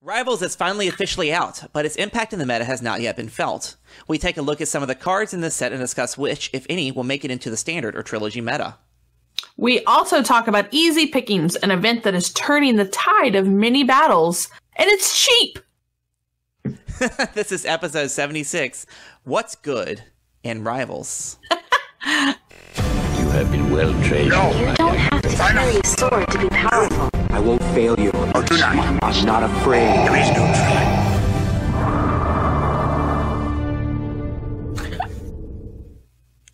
Rivals is finally officially out, but its impact in the meta has not yet been felt. We take a look at some of the cards in this set and discuss which, if any, will make it into the standard or trilogy meta. We also talk about Easy Pickings, an event that is turning the tide of mini battles, and it's cheap! This is episode 76, What's Good in Rivals? You have been well trained. No. You don't have to carry a sword to be powerful. I won't fail you. Do not. I'm not afraid. There is no try.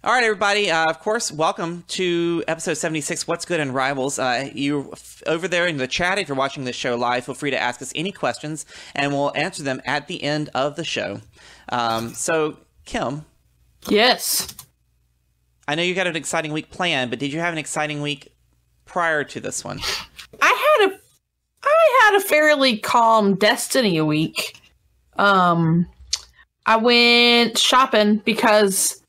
All right, everybody. Of course, welcome to episode 76, What's Good in Rivals. You over there in the chat, if you're watching this show live, feel free to ask us any questions, and we'll answer them at the end of the show. So, Kim. Yes. I know you got an exciting week planned, but did you have an exciting week prior to this one? I had a fairly calm Destiny week. I went shopping because...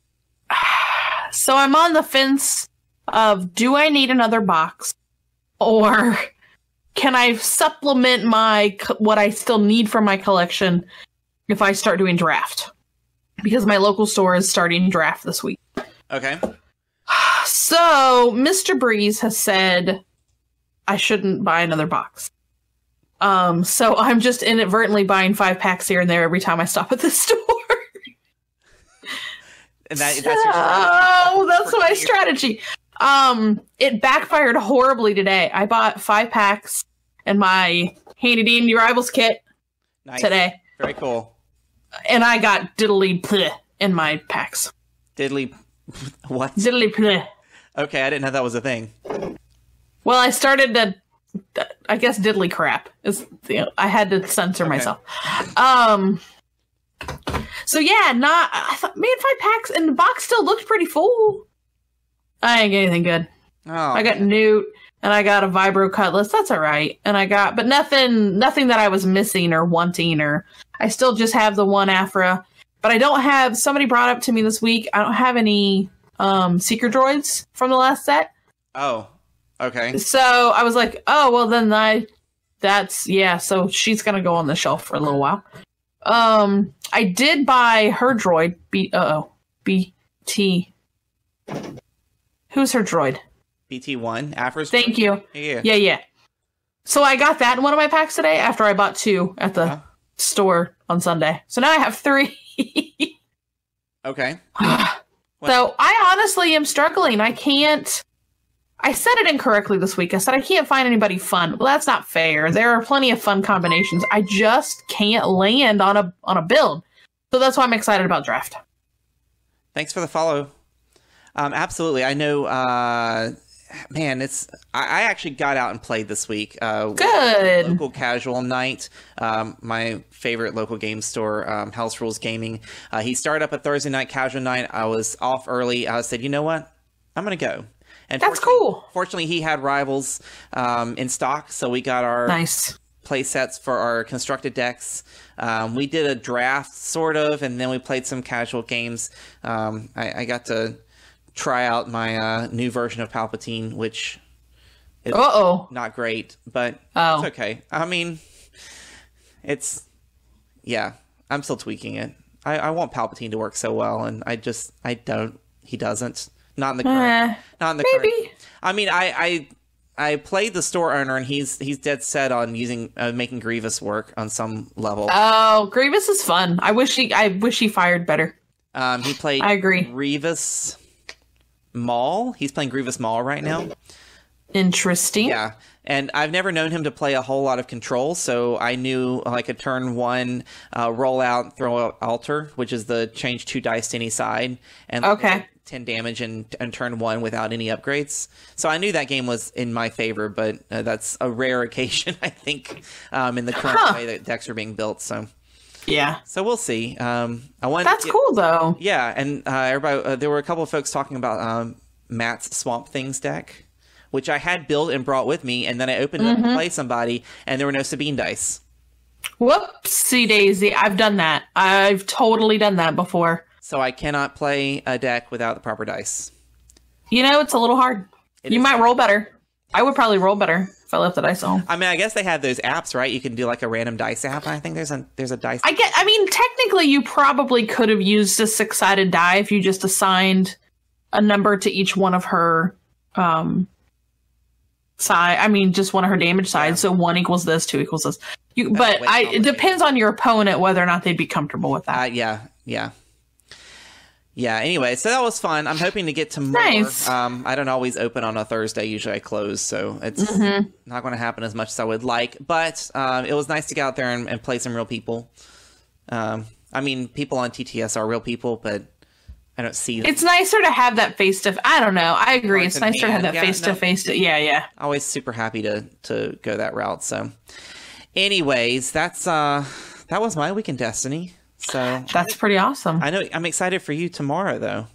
So I'm on the fence of, do I need another box? Or can I supplement what I still need from my collection if I start doing draft? Because my local store is starting draft this week. Okay. So Mr. Breeze has said I shouldn't buy another box. So I'm just inadvertently buying 5 packs here and there every time I stop at the store. And that's your strategy. Oh, that's my strategy. It backfired horribly today. I bought 5 packs in my handy dandy Rivals kit today. Very cool. And I got diddly bleh in my packs. Diddly what? Diddly bleh. Okay, I didn't know that was a thing. Well, I started to, I guess diddly crap. I had to censor myself. So yeah, I thought, man, 5 packs, and the box still looked pretty full. I ain't get anything good. Oh, I got Newt, and I got a Vibro Cutlass. That's all right. And but nothing that I was missing or wanting, or I still just have the one Afra. But I don't have, somebody brought up to me this week, I don't have any Seeker Droids from the last set. Oh, okay. So I was like, oh, well then so she's going to go on the shelf for a little while. I did buy her droid, BT. Who's her droid? BT1, Afra's Thank droid? you. Yeah. So I got that in one of my packs today after I bought 2 at the store on Sunday. So now I have 3. Okay. So I honestly am struggling. I said it incorrectly this week. I said I can't find anybody fun. Well, that's not fair. There are plenty of fun combinations. I just can't land on a build. So that's why I'm excited about draft. Thanks for the follow. Absolutely. I know, man, I actually got out and played this week. Good. Local casual night. My favorite local game store, House Rules Gaming. He started up a Thursday night casual night. I was off early. I said, you know what? I'm going to go. And that's cool. Fortunately, he had Rivals in stock, so we got our play sets for our constructed decks. We did a draft, sort of, and then we played some casual games. I got to try out my new version of Palpatine, which is not great, but it's okay. I mean, I'm still tweaking it. I want Palpatine to work so well, and I don't. He doesn't. Not in the current. Not in the current. I mean, I played the store owner, and he's dead set on making Grievous work on some level. Oh, Grievous is fun. I wish he fired better. He played. I agree. Grievous Maul. He's playing Grievous Maul right now. Interesting. Yeah, and I've never known him to play a whole lot of control, so I knew like a turn 1 roll out, throw out altar, which is the change 2 dice to any side, and 10 damage and turn 1 without any upgrades. So I knew that game was in my favor, but that's a rare occasion, I think, in the current way that decks are being built. So yeah. So we'll see. That's cool though. Yeah, and everybody, there were a couple of folks talking about Matt's Swamp Things deck, which I had built and brought with me, and then I opened it up to play somebody, and there were no Sabine dice. Whoopsie daisy! I've done that. I've totally done that before. So I cannot play a deck without the proper dice. You know, it's a little hard. You might roll better. I would probably roll better if I left the dice at home. I mean, I guess they have those apps, right? You can do like a random dice app. I think there's a dice. I mean, technically, you probably could have used a 6-sided die if you just assigned a number to each one of her side. I mean, just one of her damage sides. Yeah. So 1 equals this, 2 equals this. It depends on your opponent whether or not they'd be comfortable with that. Yeah, anyway, so that was fun. I'm hoping to get to more. Nice. I don't always open on a Thursday. Usually I close, so it's not going to happen as much as I would like. But it was nice to get out there and play some real people. I mean, people on TTS are real people, but I don't see them. It's nicer to have that face-to-face. I don't know. I agree. It's nicer to have that face-to-face. Yeah. Always super happy to go that route. So anyways, that was my week in Destiny. So that's pretty awesome. I know. I'm excited for you tomorrow, though.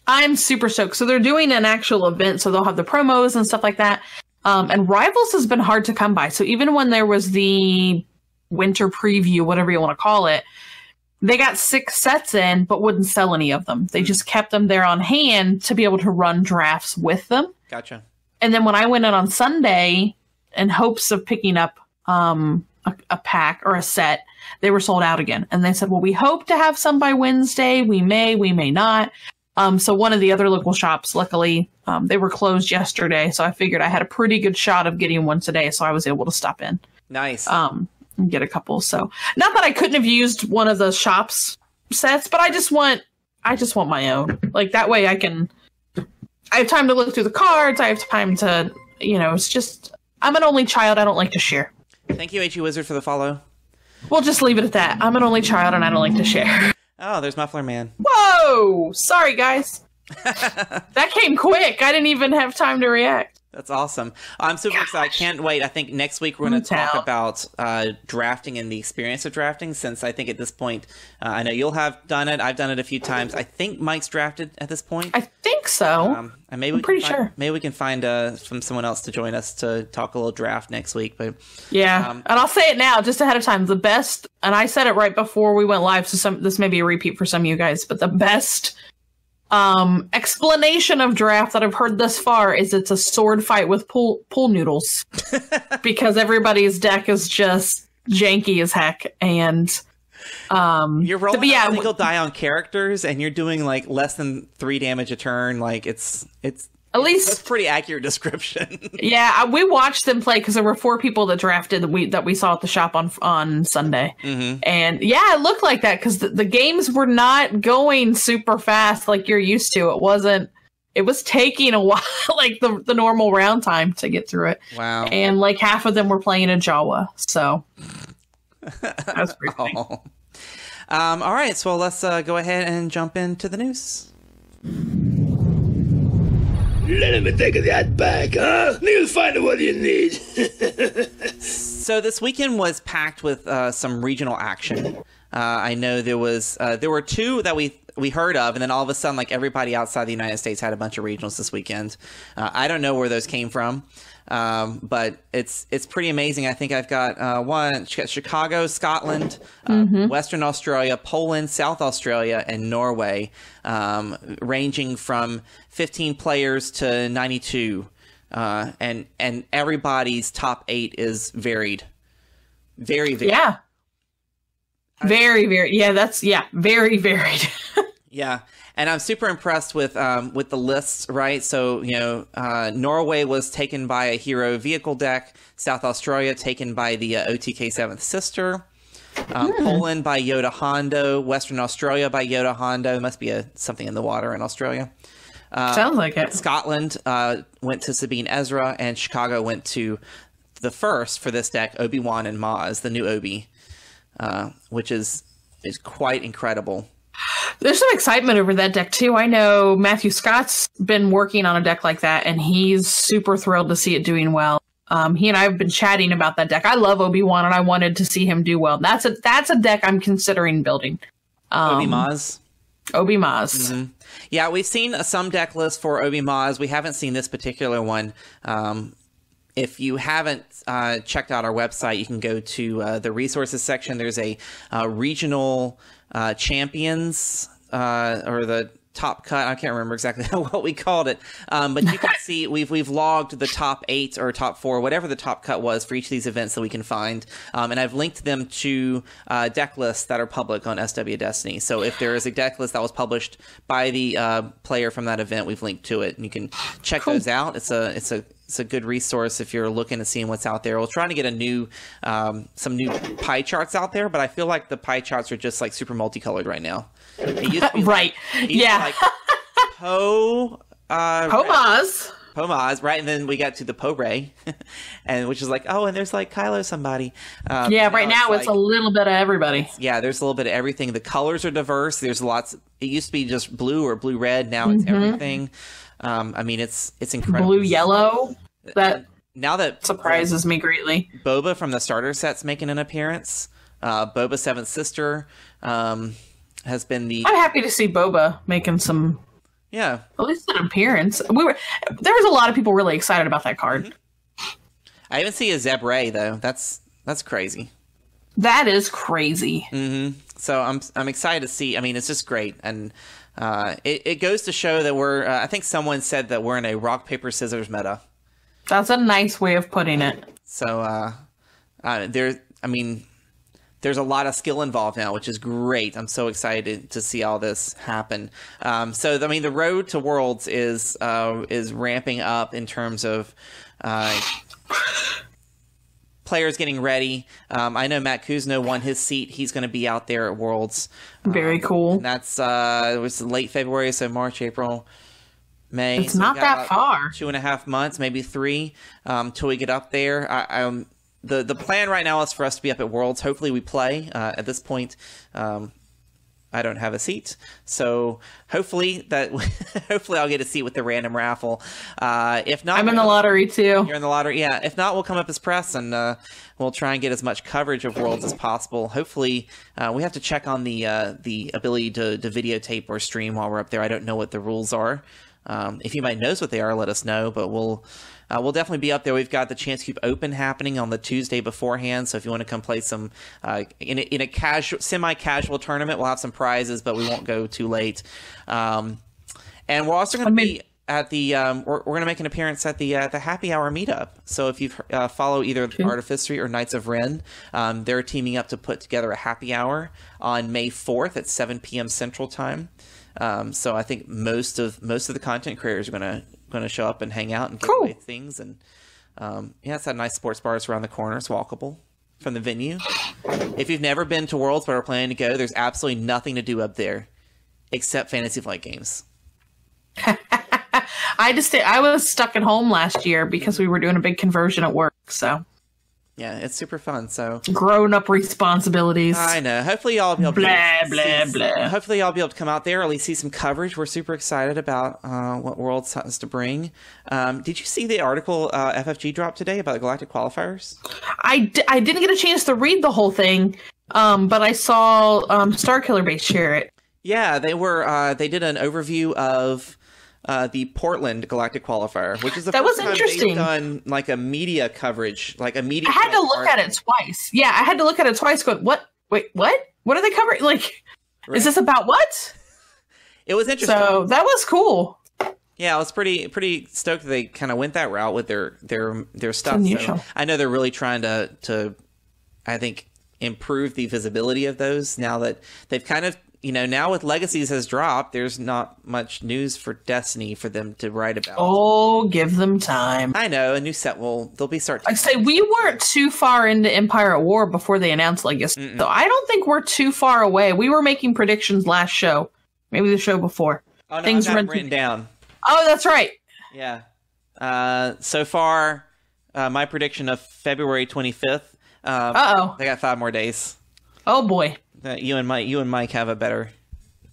I'm super stoked. So they're doing an actual event, so they'll have the promos and stuff like that. And Rivals has been hard to come by. So even when there was the winter preview, whatever you want to call it, they got 6 sets in, but wouldn't sell any of them. They just kept them there on hand to be able to run drafts with them. Gotcha. And then when I went in on Sunday in hopes of picking up a pack or a set, they were sold out again. And they said, well, we hope to have some by Wednesday. We may not. So one of the other local shops, luckily, they were closed yesterday. So I figured I had a pretty good shot of getting one today. So I was able to stop in. Nice. And get a couple. So not that I couldn't have used one of the shop's sets, but I just want my own. Like that way I have time to look through the cards. I have time to, it's just, I'm an only child. I don't like to share. Thank you, HE Wizard, for the follow. We'll just leave it at that. I'm an only child and I don't like to share. Oh, there's Muffler Man. Whoa! Sorry, guys. That came quick. I didn't even have time to react. That's awesome. I'm super excited. I can't wait. I think next week we're going to talk about drafting and the experience of drafting, since I think at this point, I know you'll have done it. I've done it a few times. I think Mike's drafted at this point. I think so. And maybe I'm pretty sure. Maybe we can find from someone else to join us to talk a little draft next week. But yeah, and I'll say it now, just ahead of time. The best, and I said it right before we went live, so this may be a repeat for some of you guys, but the best explanation of draft that I've heard thus far is it's a sword fight with pool noodles because everybody's deck is just janky as heck, and you're rolling a single die on characters and you're doing like less than 3 damage a turn. Like it's at least that's a pretty accurate description. Yeah, we watched them play because there were 4 people that drafted that we saw at the shop on Sunday. And yeah, it looked like that because the games were not going super fast like you're used to. It was taking a while, like the normal round time to get through it. Wow. And like half of them were playing a Jawa, so that's pretty funny. All right, so let's go ahead and jump into the news. Let me take that back, huh? You'll find what you need. So this weekend was packed with some regional action. I know there were 2 that we heard of, and then all of a sudden, like everybody outside the United States had a bunch of regionals this weekend. I don't know where those came from, but it's pretty amazing. I think I've got one: Chicago, Scotland, Western Australia, Poland, South Australia, and Norway, ranging from 15 players to 92, and everybody's top 8 is varied, very. Yeah. Very, very, very varied. Yeah, and I'm super impressed with the lists, right? So, Norway was taken by a hero vehicle deck, South Australia taken by the OTK 7th Sister, Poland by Yoda Hondo, Western Australia by Yoda Hondo. Must be something in the water in Australia. Sounds like it. Scotland went to Sabine Ezra, and Chicago went to the first for this deck, Obi-Wan and Maz, the new Obi. Which is quite incredible. There's some excitement over that deck too. I know Matthew Scott's been working on a deck like that, and he's super thrilled to see it doing well. He and I have been chatting about that deck. I love Obi-Wan, and I wanted to see him do well. That's a deck I'm considering building. Obi-Maz? Obi-Maz. Mm-hmm. Yeah, we've seen some deck lists for Obi-Maz. We haven't seen this particular one. If you haven't checked out our website, you can go to the resources section. There's a regional champions or the top cut. I can't remember exactly what we called it, but you can see we've logged the top 8 or top 4, whatever the top cut was for each of these events that we can find, and I've linked them to deck lists that are public on SW Destiny. So if there is a deck list that was published by the player from that event, we've linked to it, and you can check those out. It's a good resource if you're looking at seeing what's out there. We're trying to get some new pie charts out there, but I feel like the pie charts are just like super multicolored right now. It used to be right. Like Pomaz, right? And then we got to the Po-Ray, and which is like, oh, and there's like Kylo somebody. Right now it's a little bit of everybody. Yeah, there's a little bit of everything. The colors are diverse. There's lots. It used to be just blue or blue-red. Now it's everything. I mean, it's incredible. Blue-yellow. Now that surprises me greatly. Boba from the starter set's making an appearance. Boba Seventh Sister has been the. I'm happy to see Boba making some. Yeah, at least an appearance. There was a lot of people really excited about that card. Mm-hmm. I even see a Zeb Ray though. That's crazy. That is crazy. Mm-hmm. So I'm excited to see. I mean, it's just great, and it goes to show that we're. I think someone said that we're in a rock paper scissors meta. That's a nice way of putting it. So there's a lot of skill involved now, which is great. I'm so excited to see all this happen. The road to Worlds is ramping up in terms of players getting ready. I know Matt Kuzno won his seat. He's going to be out there at Worlds. Very cool. And that's it was late February, so March, April, May. It's not that far. 2.5 months, maybe 3, till we get up there. The plan right now is for us to be up at Worlds. Hopefully we play. At this point, I don't have a seat, so hopefully I'll get a seat with the random raffle. If not, I'm in the lottery too. You're in the lottery, yeah. If not, we'll come up as press and we'll try and get as much coverage of Worlds as possible. Hopefully, we have to check on the ability to videotape or stream while we're up there. I don't know what the rules are. If anybody knows what they are, let us know. But we'll definitely be up there. We've got the Chance Cube Open happening on the Tuesday beforehand. So if you want to come play some in a casual, semi-casual tournament, we'll have some prizes, but we won't go too late. And we're also going to be at the we're going to make an appearance at the Happy Hour meetup. So if you follow either Artificery or Knights of Ren, they're teaming up to put together a happy hour on May 4th at 7 p.m. Central Time. So I think most of the content creators are going to show up and hang out and give away things. And it's that nice sports bar. It's around the corner. It's walkable from the venue. If you've never been to Worlds but are planning to go, there's absolutely nothing to do up there except Fantasy Flight games. I was stuck at home last year because we were doing a big conversion at work. So. Yeah, it's super fun. So grown-up responsibilities. I know. Hopefully, y'all will be able to Hopefully, y'all will be able to come out there or at least see some coverage. We're super excited about what Worlds has to bring. Did you see the article FFG dropped today about the Galactic Qualifiers? I didn't get a chance to read the whole thing, but I saw Starkiller Base share it. Yeah, they did an overview of the Portland Galactic Qualifier, which is the first time they've done like a media coverage, like a media. I had to look at it twice. Yeah, I had to look at it twice. Going, what? Wait, what? What are they covering? Like, is this about what? It was interesting. So that was cool. Yeah, I was pretty stoked that they kind of went that route with their stuff. So I know they're really trying to, I think, improve the visibility of those now that they've kind of. Now with Legacies has dropped, there's not much news for Destiny for them to write about. Oh, give them time. I know, a new set they'll be starting. I'd say we weren't too far into Empire at War before they announced Legacy. So I don't think we're too far away. We were making predictions last show. Maybe the show before. Oh, no, things were written down. Oh, that's right. Yeah. So far, my prediction of February 25th. They got 5 more days. Oh, boy. You and Mike have a better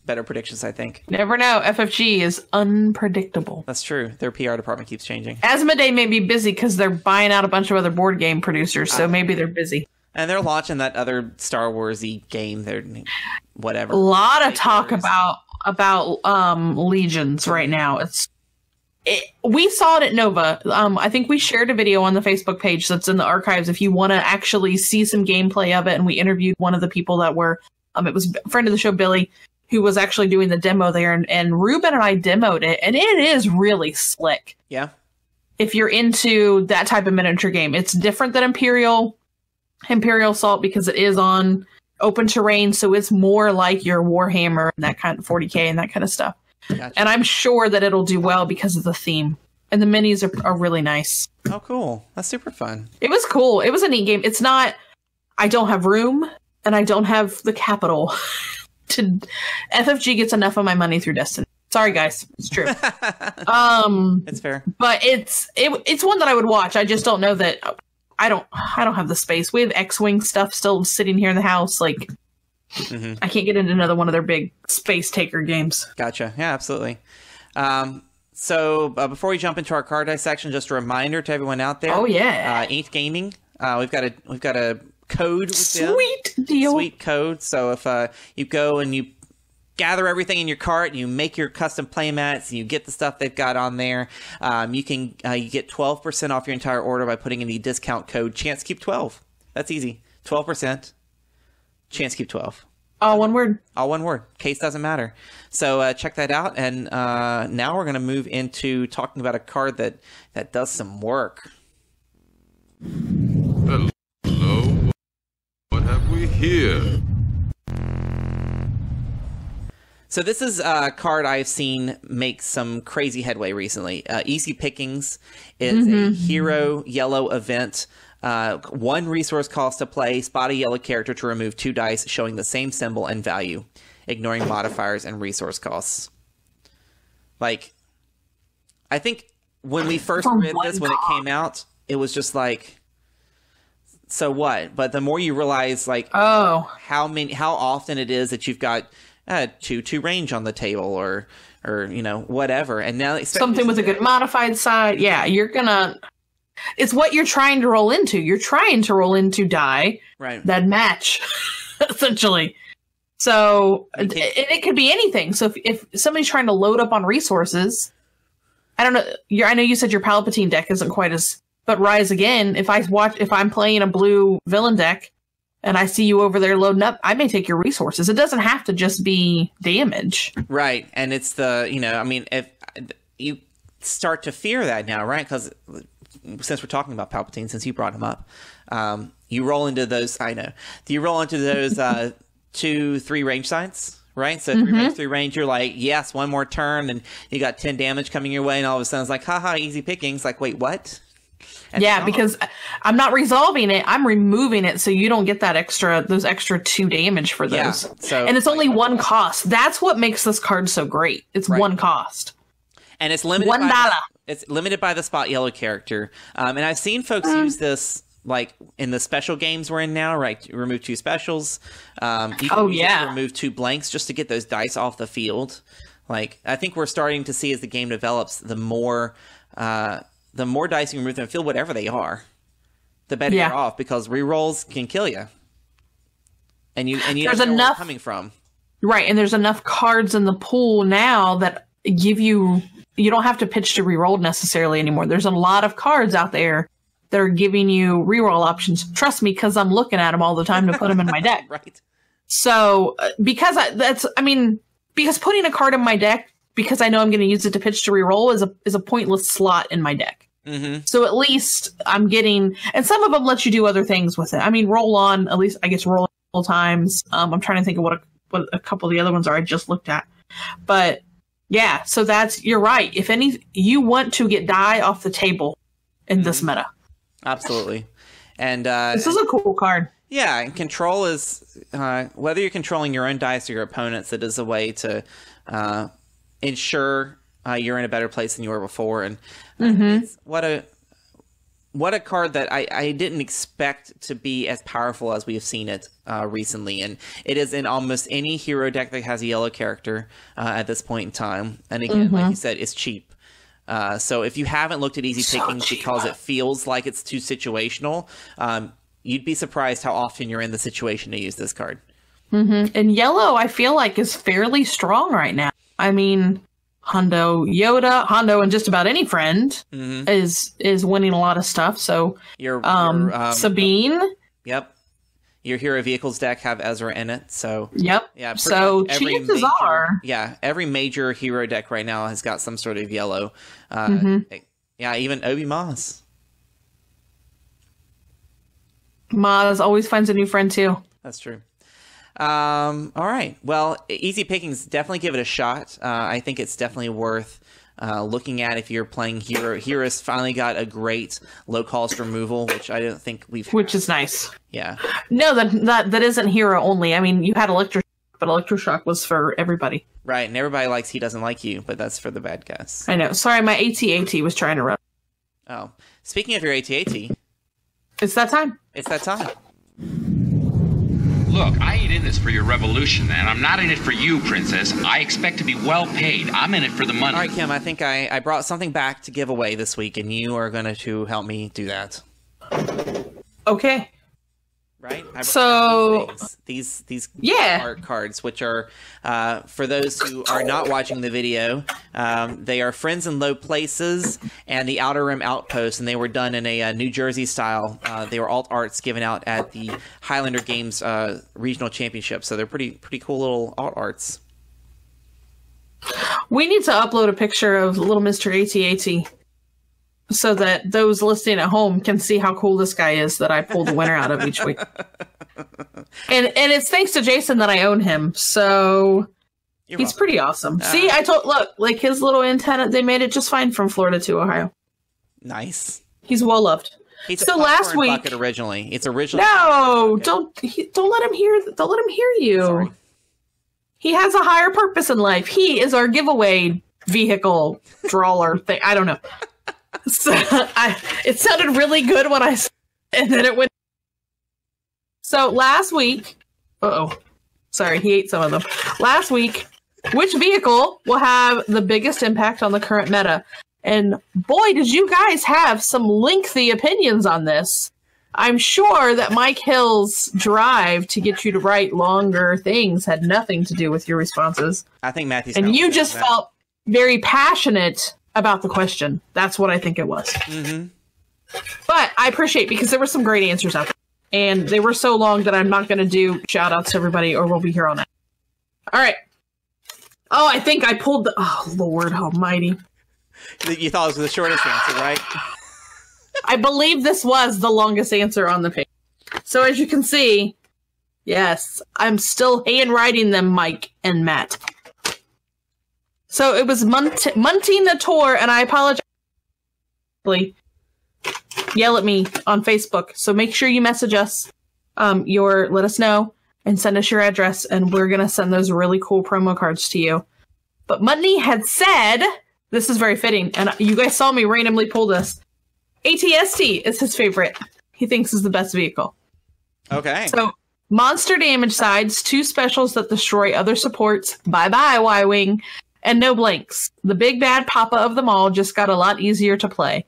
predictions, I think. Never know. FFG is unpredictable. That's true. Their PR department keeps changing. Asmodee may be busy because they're buying out a bunch of other board game producers, so maybe they're busy. And they're launching that other Star Wars-y game. They're whatever. A lot of talk about Legions right now. We saw it at Nova. I think we shared a video on the Facebook page that's in the archives if you want to actually see some gameplay of it. And we interviewed one of the people that were, it was a friend of the show, Billy. who was actually doing the demo there, and Ruben and I demoed it, and it is really slick. Yeah. If you're into that type of miniature game, it's different than Imperial Assault because it is on open terrain, so it's more like your Warhammer and that kind of 40K and that kind of stuff. Gotcha. And I'm sure that it'll do well because of the theme. And the minis are really nice. Oh, cool. That's super fun. It was cool. It was a neat game. It's not... I don't have room, and I don't have the capital to... FFG gets enough of my money through Destiny. Sorry, guys. It's true. It's fair. But it's one that I would watch. I just don't know that... I don't have the space. We have X-Wing stuff still sitting here in the house. Like, I can't get into another one of their big space taker games. Gotcha. Yeah, absolutely. So before we jump into our card dissection, just a reminder to everyone out there. Oh yeah. Inked Gaming. We've got a code with them. Sweet deal. Sweet code. So if you go and you gather everything in your cart, you make your custom playmats, and you get the stuff they've got on there, you get 12% off your entire order by putting in the discount code ChanceKeep12. That's easy. 12%. ChanceKeep12. All one word. All one word. Case doesn't matter. So check that out. And now we're going to move into talking about a card that does some work. Hello. What have we here? So this is a card I've seen make some crazy headway recently. Easy Pickings is a hero yellow event. 1 resource cost to play, spot a yellow character to remove 2 dice showing the same symbol and value, ignoring modifiers and resource costs. Like, I think when we first read this, when it came out, it was just like, so what? But the more you realize, like, how often it is that you've got 2 range on the table, or you know, whatever, and now something with a good modified side. Yeah, you're gonna. It's what you're trying to roll into. You're trying to roll into die that match, essentially. So it could be anything. So if somebody's trying to load up on resources, I don't know. I know you said your Palpatine deck isn't quite as, but Rise Again. If I'm playing a blue villain deck, and I see you over there loading up, I may take your resources. It doesn't have to just be damage. Right. And it's the, you know, I mean, if you start to fear that now, right? Because since we're talking about Palpatine, since you brought him up, you roll into those, you roll into those 2-3 range signs, right? So 3 range, 3 range, you're like, yes, 1 more turn, and you got 10 damage coming your way, and all of a sudden it's like, haha, easy pickings. Like, wait, what? And because I'm not resolving it, I'm removing it, so you don't get those extra 2 damage for those. Yeah, so, and it's only 1 cost. That's what makes this card so great. It's 1 cost. And it's limited $1. It's limited by the spot yellow character. And I've seen folks use this like in the special games we're in now, right? You remove 2 specials. You can use it to remove 2 blanks just to get those dice off the field. Like, I think we're starting to see as the game develops, the more dice you remove from the field, whatever they are, the better you're off, because rerolls can kill you. And you don't know where it's coming from. Right, and there's enough cards in the pool now that give you don't have to pitch to reroll necessarily anymore. There's a lot of cards out there that are giving you reroll options. Trust me, because I'm looking at them all the time to put them in my deck. Right. So because putting a card in my deck because I know I'm going to use it to pitch to reroll is a pointless slot in my deck. So at least I'm getting, and some of them let you do other things with it. I mean, roll on, at least I guess roll times. I'm trying to think of what a couple of the other ones are I just looked at. But yeah, so you're right. If you want to get die off the table in this meta. Absolutely. And this is a cool card. Yeah, and control is, whether you're controlling your own dice or your opponents, it is a way to ensure you're in a better place than you were before. And it's, what a card that I didn't expect to be as powerful as we have seen it recently. And it is in almost any hero deck that has a yellow character at this point in time. And again, like you said, it's cheap. So if you haven't looked at easy pickings because it feels like it's too situational, you'd be surprised how often you're in the situation to use this card. And yellow, I feel like, is fairly strong right now. I mean, Hondo, and just about any friend is winning a lot of stuff. So your Sabine. Yep. your hero vehicles deck have Ezra in it. So yep. Yeah. So chances are, every major hero deck right now has got some sort of yellow. Yeah, even Obi Moss. Maz always finds a new friend too. That's true. All right. Well, easy pickings. Definitely give it a shot. I think it's definitely worth looking at if you're playing Hero. Hero's finally got a great low cost removal, which I don't think we've. Which is nice. Yeah. No, that isn't Hero only. I mean, you had Electroshock, but Electroshock was for everybody. Right, and everybody likes He Doesn't Like You, but that's for the bad guys. I know. Sorry, my AT-AT was trying to run. Oh, speaking of your AT-AT, it's that time. It's that time. Look, I ain't in this for your revolution, and I'm not in it for you, Princess. I expect to be well paid. I'm in it for the money. All right, Kim, I think I brought something back to give away this week, and you are going to help me do that. Okay. Right? So these art cards, which are for those who are not watching the video, they are Friends in Low Places and the Outer Rim Outpost, and they were done in a New Jersey style. They were alt arts given out at the Highlander Games regional championship, so they're pretty cool little alt arts. We need to upload a picture of little Mr. AT-AT so that those listening at home can see how cool this guy is that I pull the winner out of each week. And it's thanks to Jason that I own him, so he's pretty awesome. See, look, like his little antenna, they made it just fine from Florida to Ohio. Nice. He's well loved. So last week, bucket originally, it's originally. No, don't let him hear. Don't let him hear you. Sorry. He has a higher purpose in life. He is our giveaway vehicle drawler thing. I don't know. So it sounded really good when I said it, and then it went. So last week, sorry, he ate some of them. Last week, which vehicle will have the biggest impact on the current meta? And boy, did you guys have some lengthy opinions on this. I'm sure that Mike Hill's drive to get you to write longer things had nothing to do with your responses. I think Matthew's. And you just felt very passionate about the question. That's what I think it was. Mm-hmm. But I appreciate, because there were some great answers out there. And they were so long that I'm not going to do shout outs to everybody or we'll be here all night. All right. Oh, I think I pulled the... Oh, Lord almighty. You thought it was the shortest answer, right? I believe this was the longest answer on the page. So as you can see, yes, I'm still handwriting them, Mike and Matt. So it was Munting the Tour, and I apologize. Yell at me on Facebook. So make sure you message us, let us know, and send us your address, and we're going to send those really cool promo cards to you. But Mutney had said, this is very fitting, and you guys saw me randomly pull this. ATST is his favorite. He thinks is the best vehicle. Okay. So, monster damage sides, 2 specials that destroy other supports, bye-bye Y-Wing, and no blanks. The big bad papa of them all just got a lot easier to play.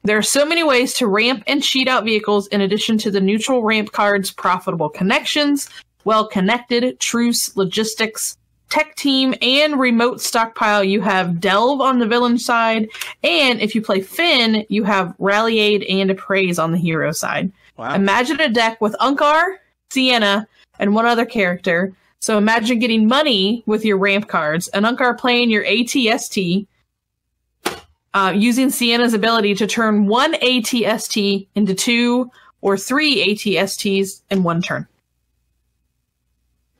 There are so many ways to ramp and cheat out vehicles in addition to the neutral ramp cards, profitable connections, well-connected, truce, logistics, tech team, and remote stockpile. You have Delve on the villain side, and if you play Finn, you have Rally Aid and Appraise on the hero side. Wow. Imagine a deck with Unkar, Sienna, and one other character. So imagine getting money with your ramp cards, and Unkar playing your ATST, using Sienna's ability to turn 1 ATST into 2 or 3 ATSTs in 1 turn.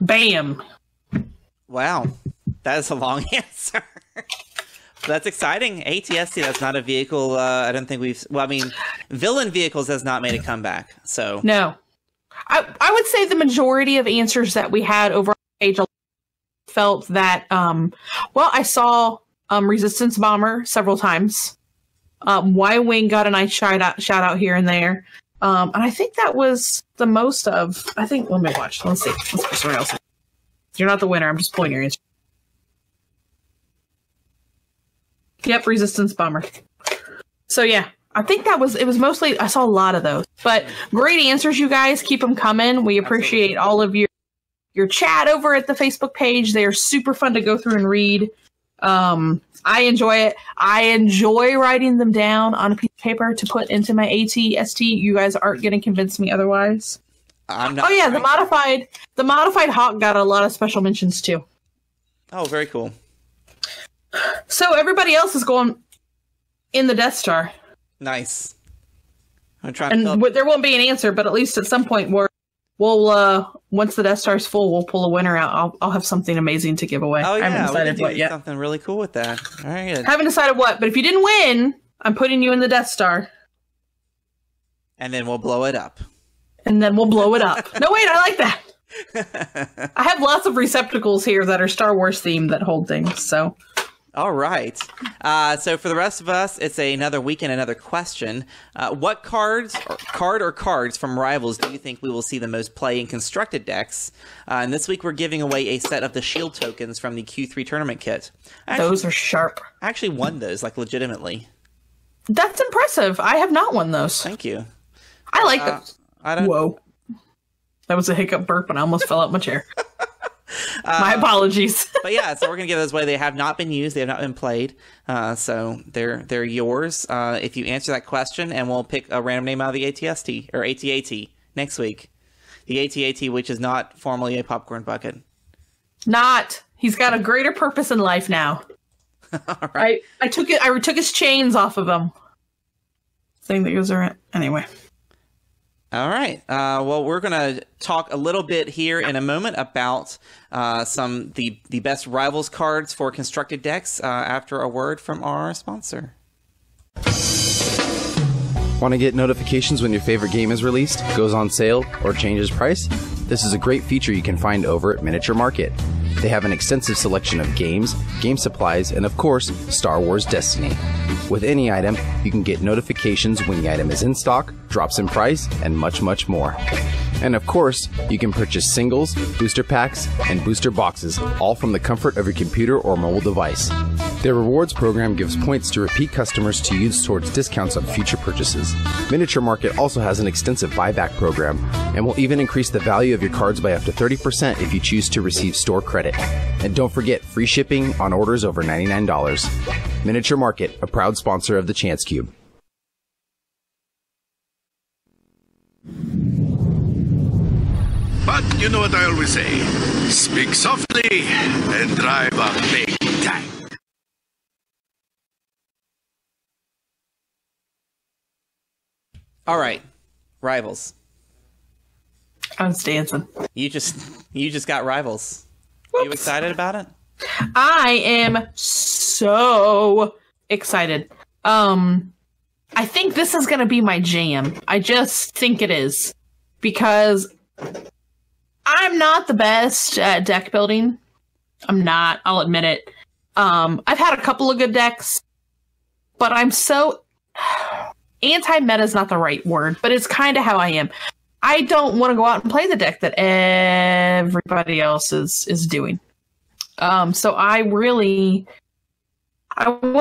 Bam! Wow, that is a long answer. That's exciting. ATST, that's not a vehicle I don't think we've... Well, I mean, villain vehicles has not made a comeback, so... No. I would say the majority of answers that we had over on the page felt that... I saw Resistance Bomber several times. Y-Wing got a nice shout out here and there. And I think that was the most of... I think... Let me watch. Let's see. Let's put somewhere else. You're not the winner. I'm just pulling your answer. Yep, Resistance Bomber. So yeah, I think it was mostly, I saw a lot of those. But great answers, you guys. Keep them coming. We appreciate all of your chat over at the Facebook page. They are super fun to go through and read. I enjoy it. I enjoy writing them down on a piece of paper to put into my ATST. You guys aren't going to convince me otherwise. I'm not. Oh yeah, the modified Hawk got a lot of special mentions too. Oh, very cool. So everybody else is going in the Death Star. Nice. I'm trying to. And there won't be an answer, but at least at some point we'll once the Death Star's full, we'll pull a winner out. I'll have something amazing to give away. Oh yeah, I haven't decided what yet. Something really cool with that. All right. Good. Haven't decided what, but if you didn't win, I'm putting you in the Death Star. And then we'll blow it up. And then we'll blow it up. No, wait, I like that. I have lots of receptacles here that are Star Wars themed that hold things. So. All right. So for the rest of us, it's another week and another question. What cards from Rivals do you think we will see the most play in constructed decks? And this week we're giving away a set of the shield tokens from the Q3 tournament kit. Those are sharp. I actually won those, like, legitimately. That's impressive. I have not won those. Thank you. I like those. Whoa. That was a hiccup burp and I almost fell out my chair. My apologies. But yeah, so we're going to give those away. They have not been used. They have not been played. So they're yours if you answer that question, and we'll pick a random name out of the ATST, or ATAT, next week. The ATAT, which is not formally a popcorn bucket. Not. He's got a greater purpose in life now. All right. I took his chains off of him. Thing that goes around. Anyway. All right. Well, we're going to talk a little bit here in a moment about the best Rivals cards for constructed decks after a word from our sponsor. Want to get notifications when your favorite game is released, goes on sale, or changes price? This is a great feature you can find over at Miniature Market. They have an extensive selection of games, game supplies, and of course, Star Wars Destiny. With any item, you can get notifications when the item is in stock, drops in price, and much, much more. And of course, you can purchase singles, booster packs, and booster boxes, all from the comfort of your computer or mobile device. Their rewards program gives points to repeat customers to use towards discounts on future purchases. Miniature Market also has an extensive buyback program, and will even increase the value of your cards by up to 30% if you choose to receive store credit. And don't forget, free shipping on orders over $99. Miniature Market, a proud sponsor of the Chance Cube. But you know what I always say, speak softly and drive a big tank. All right, Rivals. I was dancing. You just got Rivals. Whoops. Are you excited about it? I am so excited. I think this is going to be my jam. I just think it is. Because I'm not the best at deck building. I'm not. I'll admit it. I've had a couple of good decks. But I'm so... Anti-meta is not the right word, but it's kind of how I am. I don't want to go out and play the deck that everybody else is doing. So I want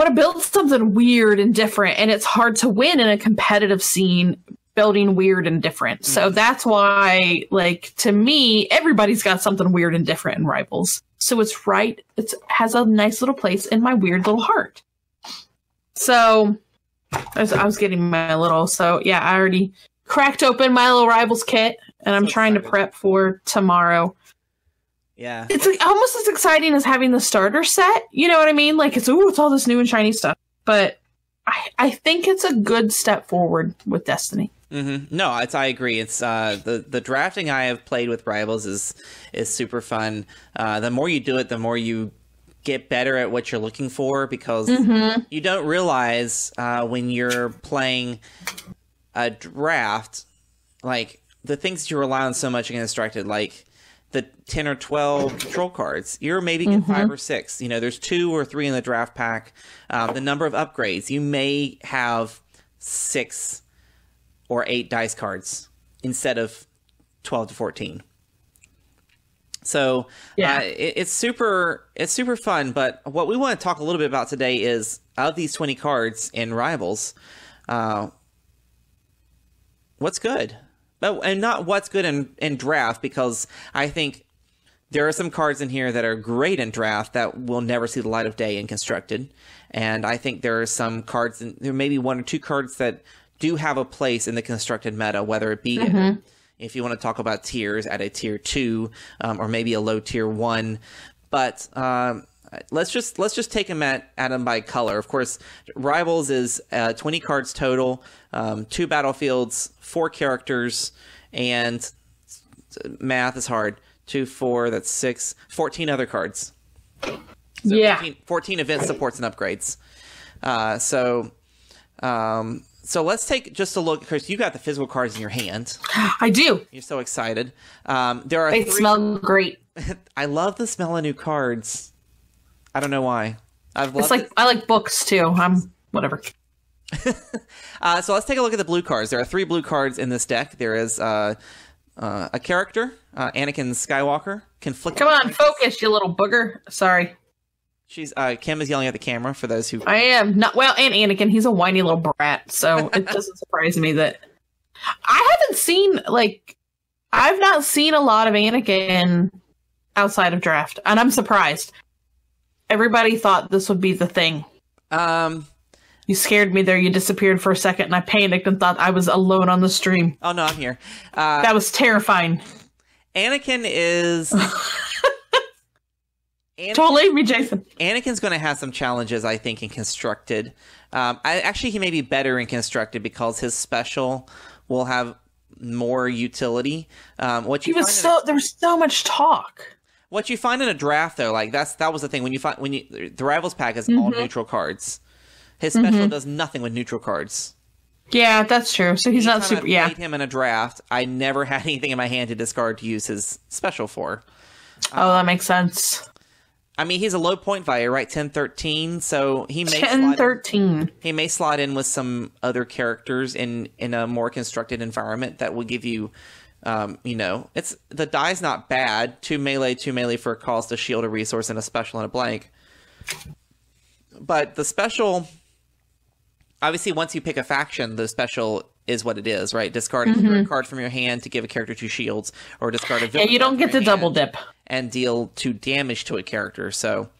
to build something weird and different, and it's hard to win in a competitive scene building weird and different. So that's why, like, to me, everybody's got something weird and different in Rivals. So it's right. It has a nice little place in my weird little heart. So I was getting my little, so yeah, I already cracked open my little Rivals kit, and I'm trying to prep for tomorrow. Yeah. It's like almost as exciting as having the starter set. You know what I mean? Like, it's all this new and shiny stuff. But I think it's a good step forward with Destiny. Mm-hmm. No, I agree. It's the drafting I have played with Rivals is super fun. The more you do it, the more you get better at what you're looking for, because you don't realize when you're playing a draft, like, the things that you rely on so much in Constructed, like the 10 or 12 control cards, you're maybe get 5 or 6. You know, there's 2 or 3 in the draft pack. The number of upgrades, you may have 6 or 8 dice cards instead of 12 to 14. So yeah, it's super fun. But what we want to talk a little bit about today is, of these 20 cards in Rivals, what's good? And not what's good in draft, because I think there are some cards in here that are great in draft that will never see the light of day in Constructed. And I think there are some cards, there may be 1 or 2 cards that do have a place in the Constructed meta, whether it be if you want to talk about tiers, at a tier 2 or maybe a low tier 1. But let's just take them at them by color. Of course, Rivals is 20 cards total, 2 battlefields, 4 characters, and math is hard. 2, 4, that's 6, 14 other cards. So 14 event supports and upgrades. So let's take just a look. Chris, you got the physical cards in your hand. I do. You're so excited. There are They smell great. I love the smell of new cards. I don't know why. I like books too. I'm whatever. So let's take a look at the blue cards. There are 3 blue cards in this deck. There is a character, Anakin Skywalker. Come on, focus, you little booger. Sorry. She's Kim is yelling at the camera for those who... I am not well, and Anakin, he's a whiny little brat, so it doesn't surprise me that I've not seen a lot of Anakin outside of draft, and I'm surprised. Everybody thought this would be the thing. You scared me there. You disappeared for a second, and I panicked and thought I was alone on the stream. Oh no, I'm here. That was terrifying. Anakin is... Don't leave me, Jason. Anakin's going to have some challenges, I think, in Constructed. He may be better in Constructed because his special will have more utility. There was so much talk. What you find in a draft, though, like that was the thing the Rivals pack is all neutral cards. His special does nothing with neutral cards. Yeah, that's true. So he's not super. I played him in a draft. I never had anything in my hand to discard to use his special for. Oh, that makes sense. I mean, he's a low point value, right? 10-13, so he may 10-13. He may slot in with some other characters in a more constructed environment that will give you, it's the die's not bad. 2 melee for a cost, a shield, a resource, and a special and a blank. But the special, obviously, once you pick a faction, the special is what it is, right? Discard a card from your hand to give a character 2 shields, or discard a villain. Yeah, you don't get the double dip. And deal 2 damage to a character. So,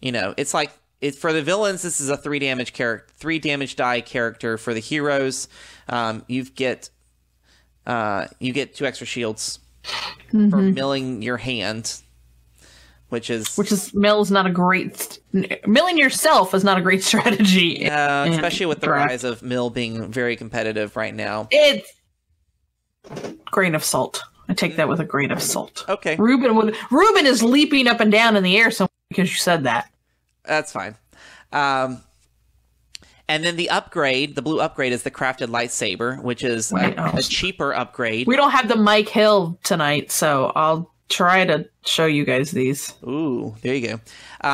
it's like for the villains, this is a 3 damage die character. For the heroes, you get 2 extra shields for milling your hand, which is milling yourself is not a great strategy. Especially with the rise of mill being very competitive right now. It's grain of salt. I take that with a grain of salt. Okay. Ruben is leaping up and down in the air because you said that. That's fine. And then the blue upgrade is the crafted lightsaber, which is a cheaper upgrade. We don't have the Mike Hill tonight, so I'll try to show you guys these. Ooh, there you go.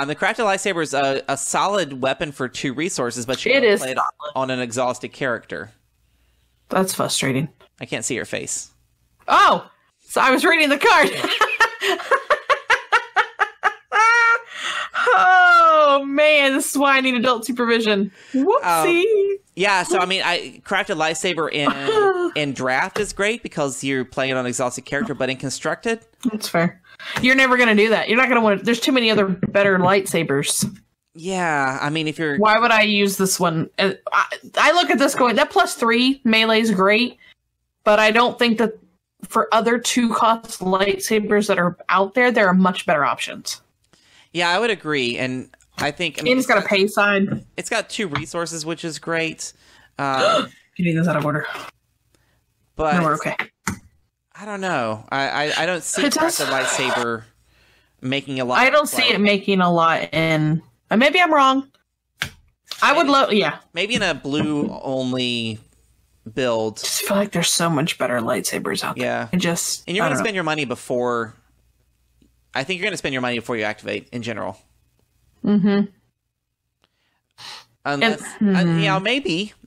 The crafted lightsaber is a solid weapon for 2 resources, but you play it on an exhausted character. That's frustrating. I can't see your face. Oh! So I was reading the card. Oh man, this is why I need adult supervision. Whoopsie. Yeah, so I mean, crafted lightsaber in draft is great because you're playing it on an exhausted character, but in constructed, that's fair. You're never going to do that. You're not going to want. There's too many other better lightsabers. Yeah, I mean, why would I use this one? I look at this going, that +3 melee is great, but I don't think that. For other 2-cost lightsabers that are out there are much better options. Yeah, I would agree, and I think... and it's got a pay side. It's got 2 resources, which is great. Getting this out of order. But... no, we're okay. I don't know. I don't see the lightsaber making a lot... I don't see it making a lot in... maybe I'm wrong. I would love... yeah. Maybe in a blue-only... build. I just feel like there's so much better lightsabers out there. Yeah. And you're going to spend your money before... I think you're going to spend your money before you activate, in general. Mm-hmm. Unless...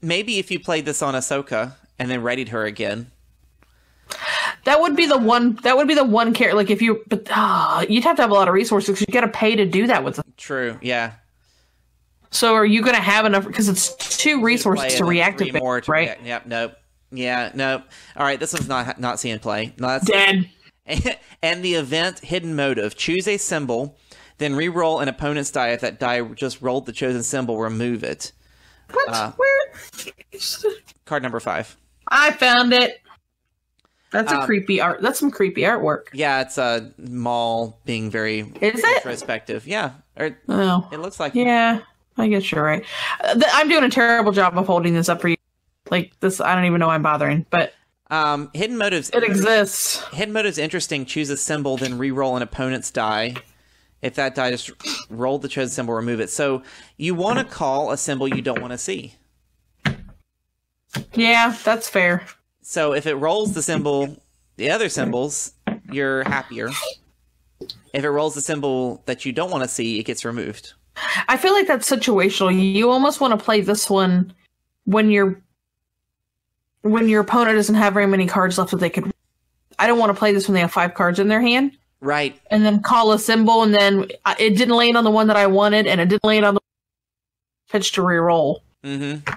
maybe if you played this on Ahsoka and then readied her again. That would be the one character, like if you... but you'd have to have a lot of resources because you got to pay to do that with them. True, yeah. So are you going to have enough? Because it's 2 resources to reactivate, right? Yep, nope. Yeah, nope. All right, this one's not seeing play. No, that's dead. And the event Hidden Motive. Choose a symbol, then re-roll an opponent's die. If that die just rolled the chosen symbol, remove it. What? Where? Card number 5. I found it. That's a creepy art. That's some creepy artwork. Yeah, it's a mall being very introspective. Yeah. It looks like Yeah, I guess you're right. I'm doing a terrible job of holding this up for you. Like this, I don't even know why I'm bothering, but hidden motives. It exists. Hidden motives interesting. Choose a symbol, then re-roll an opponent's die. If that die, just roll the chosen symbol, remove it. So you want to call a symbol you don't want to see. Yeah, that's fair. So if it rolls the other symbols, you're happier. If it rolls the symbol that you don't want to see, it gets removed. I feel like that's situational. You almost want to play this one when your opponent doesn't have very many cards left that they could. I don't want to play this when they have 5 cards in their hand. Right. And then call a symbol, and then it didn't land on the one that I wanted, and it didn't land on the pitch to re-roll. Mm-hmm.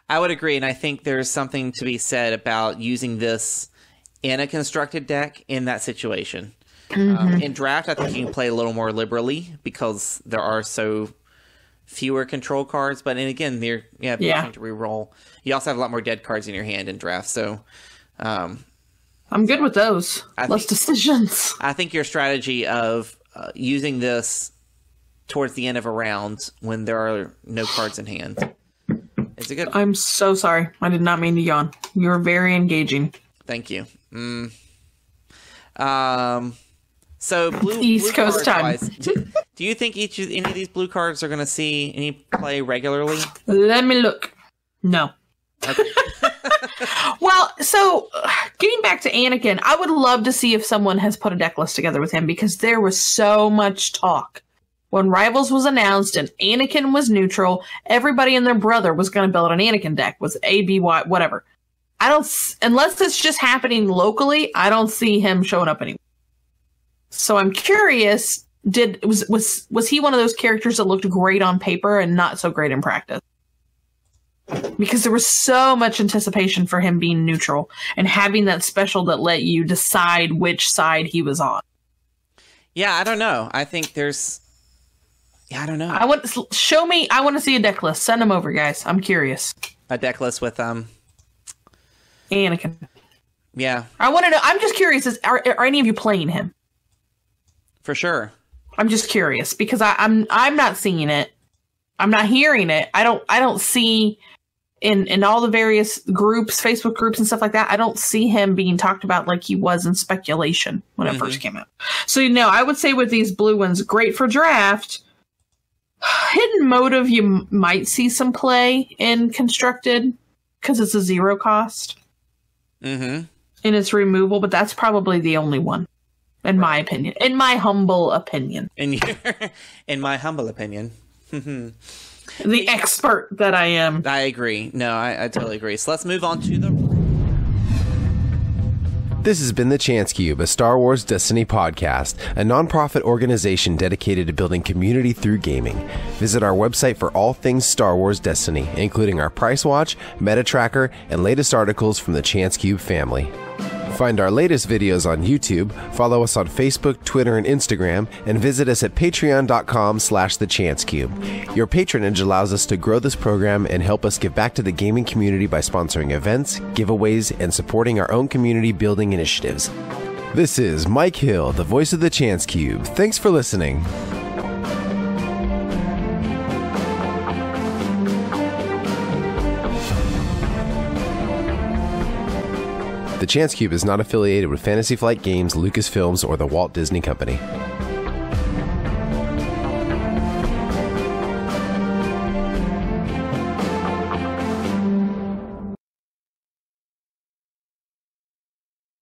I would agree, and I think there's something to be said about using this in a constructed deck in that situation. Mm-hmm. In draft, I think you can play a little more liberally because there are so fewer control cards. But and again, you have to re-roll. You also have a lot more dead cards in your hand in draft. So I'm good with those. Less decisions. I think your strategy of using this towards the end of a round when there are no cards in hand. Is it good? I'm so sorry. I did not mean to yawn. You're very engaging. Thank you. So blue East Coast time. Wise, do you think any of these blue cards are going to see any play regularly? Let me look. No. Okay. Well, so getting back to Anakin, I would love to see if someone has put a deck list together with him because there was so much talk. When Rivals was announced and Anakin was neutral, everybody and their brother was going to build an Anakin deck with A, B, Y, whatever. Unless it's just happening locally, I don't see him showing up anywhere. So I'm curious, was he one of those characters that looked great on paper and not so great in practice? Because there was so much anticipation for him being neutral and having that special that let you decide which side he was on. Yeah, I don't know. I think there's... Yeah, I don't know. I want to see a deck list. Send them over, guys. I'm curious. A deck list with Anakin. Yeah. I want to know. I'm just curious. Are any of you playing him? For sure. I'm just curious because I'm not seeing it. I'm not hearing it. I don't see in all the various groups, Facebook groups and stuff like that. I don't see him being talked about like he was in speculation when it first came out. So I would say with these blue ones, great for draft. Hidden motive, you might see some play in constructed because it's a 0 cost. Mm-hmm. And it's removal, but that's probably the only one, in my opinion. In my humble opinion. In my humble opinion. The expert that I am. I agree. No, I totally agree. So let's move on to the... This has been The Chance Cube, a Star Wars Destiny podcast, a non-profit organization dedicated to building community through gaming. Visit our website for all things Star Wars Destiny, including our price watch, meta tracker, and latest articles from the Chance Cube family. Find our latest videos on YouTube, follow us on Facebook, Twitter, and Instagram, and visit us at patreon.com/thechancecube. Your patronage allows us to grow this program and help us give back to the gaming community by sponsoring events, giveaways, and supporting our own community building initiatives. This is Mike Hill, the voice of the Chance Cube. Thanks for listening. The Chance Cube is not affiliated with Fantasy Flight Games, Lucasfilms, or the Walt Disney Company.